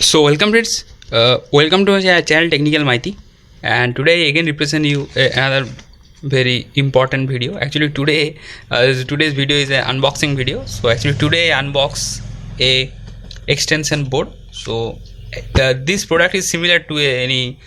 So welcome friends, welcome to our channel Technical Mighty, and today I again represent you another very important video. Actually today's video is an unboxing video. So actually today I unbox a extension board. So this product is similar to any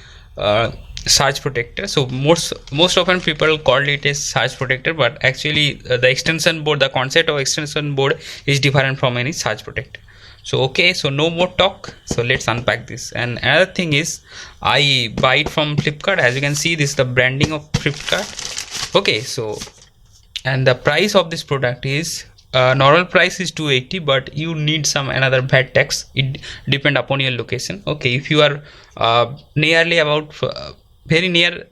surge protector. So most often people call it a surge protector, but actually the extension board, the concept of extension board is different from any surge protector. So okay, so no more talk, so let's unpack this. And another thing is, I buy it from Flipkart. As you can see, this is the branding of Flipkart. Okay, so and the price of this product is normal price is 280, but you need some another VAT tax. It depend upon your location. Okay, if you are nearly about very near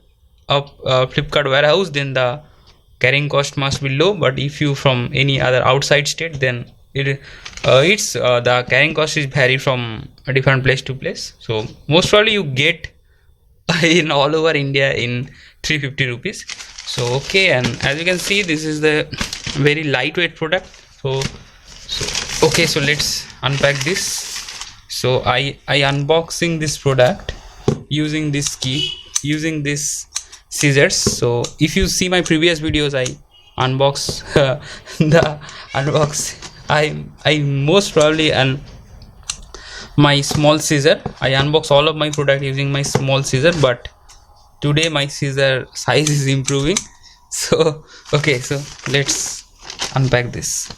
of Flipkart warehouse, then the carrying cost must be low. But if you from any other outside state, then it's the carrying cost is vary from a different place to place. So most probably you get in all over India in 350 rupees. So okay, and as you can see, this is the very lightweight product. So okay, so let's unpack this. So I unboxing this product using this key, using this scissors. So if you see my previous videos, I unbox the unbox. I most probably and my small scissor. I unbox all of my product using my small scissor, but today my scissor size is improving. So okay, so let's unpack this.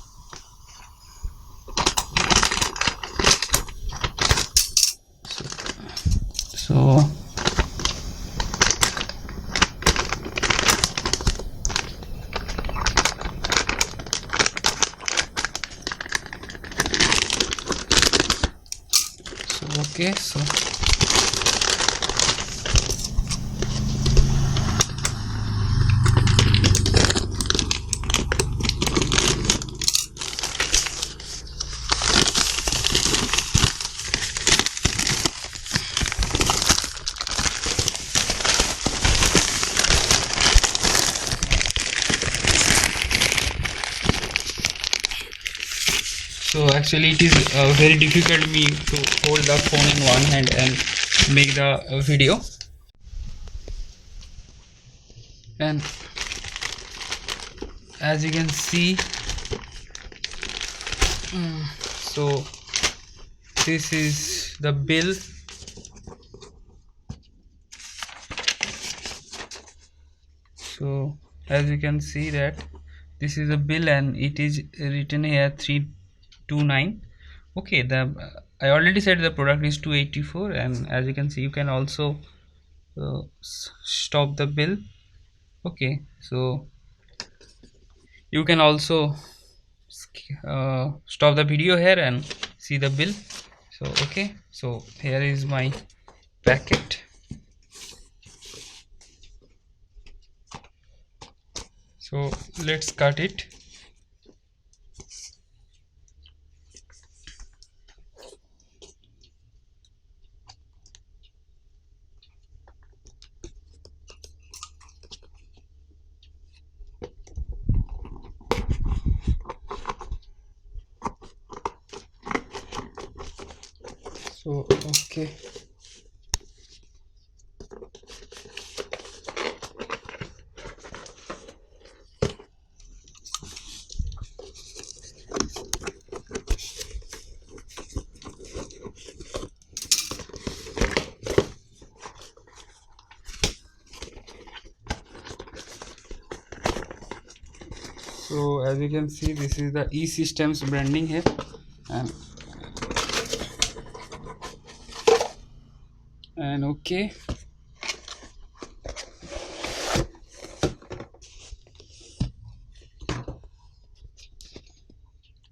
So okay, so actually it is very difficult me to hold the phone in one hand and make the video. And as you can see, so this is the bill. So as you can see that this is a bill and it is written here 329. okay, the I already said the product is 284, and as you can see, you can also stop the bill. Okay, so you can also stop the video here and see the bill. So okay, so here is my packet. So let's cut it. So okay, so as you can see, this is the eSYSTEMS branding here, and okay,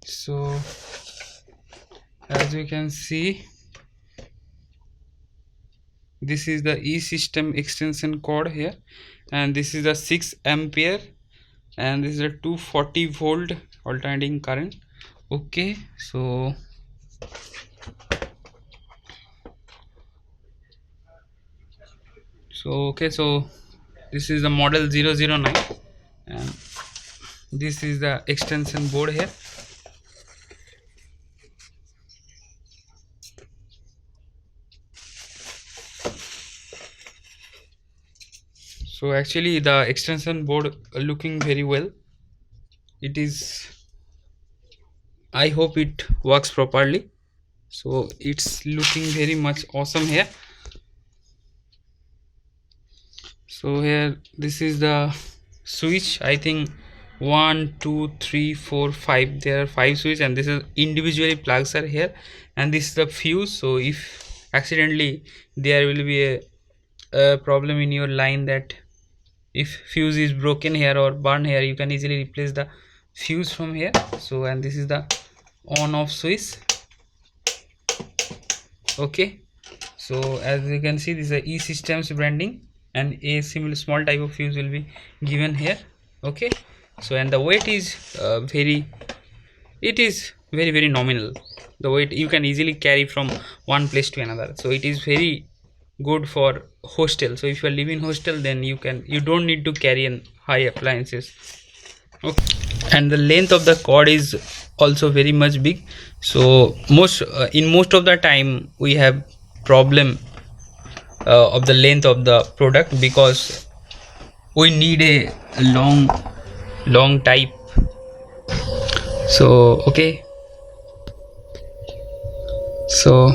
so as you can see, this is the eSystem extension cord here, and this is the 6 ampere, and this is a 240 volt alternating current. Okay, so okay, so this is the model 009, and this is the extension board here. So actually the extension board looking very well. It is, I hope it works properly. So it's looking very much awesome here. So here this is the switch. I think 1 2 3 4 5, there are 5 switches, and this is individually plugs are here, and this is the fuse. So if accidentally there will be a problem in your line, that if fuse is broken here or burned here, you can easily replace the fuse from here. So and this is the on off switch. Okay, so as you can see, this is a eSYSTEMS branding, and a similar small type of fuse will be given here. Okay, so and the weight is it is very nominal. The weight you can easily carry from one place to another, so it is very good for hostel. So if you are living hostel, then you don't need to carry an high appliances. Okay, and the length of the cord is also very much big. So in most of the time we have problem of the length of the product, because we need a long type. So okay, so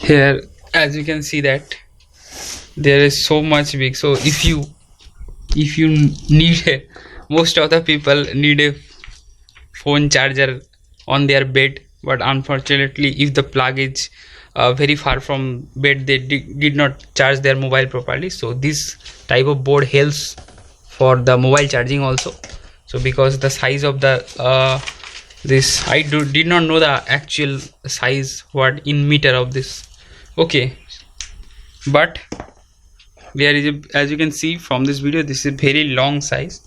here as you can see that there is so much big. So if you need most of the people need a phone charger on their bed, but unfortunately if the plug is very far from bed, they did not charge their mobile properly. So this type of board helps for the mobile charging also. So because the size of the this I did not know the actual size what in meter of this. Okay, but there is as you can see from this video, this is a very long size.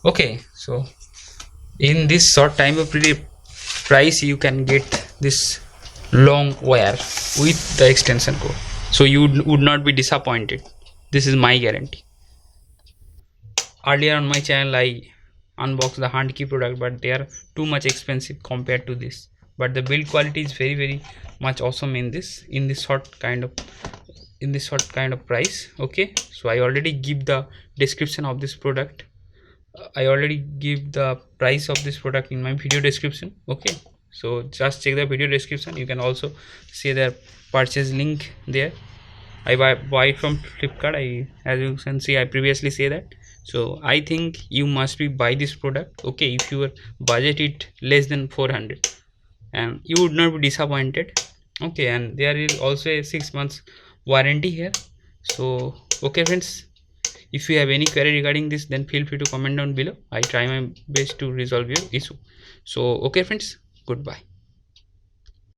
Okay, so in this short time of price, you can get this long wire with the extension cord, so you would not be disappointed. This is my guarantee. Earlier on my channel I unboxed the hand key product, but they are too much expensive compared to this, but the build quality is very much awesome in this short kind of price. Okay, so I already give the description of this product. I already give the price of this product in my video description. Okay, so just check the video description. You can also see their purchase link there. I buy it from Flipkart. As you can see, I previously say that. So I think you must be buy this product. Okay, if your budget it less than 400, and you would not be disappointed. Okay, and there is also a 6 months warranty here. So okay friends, if you have any query regarding this, then feel free to comment down below. I try my best to resolve your issue. So okay friends, goodbye.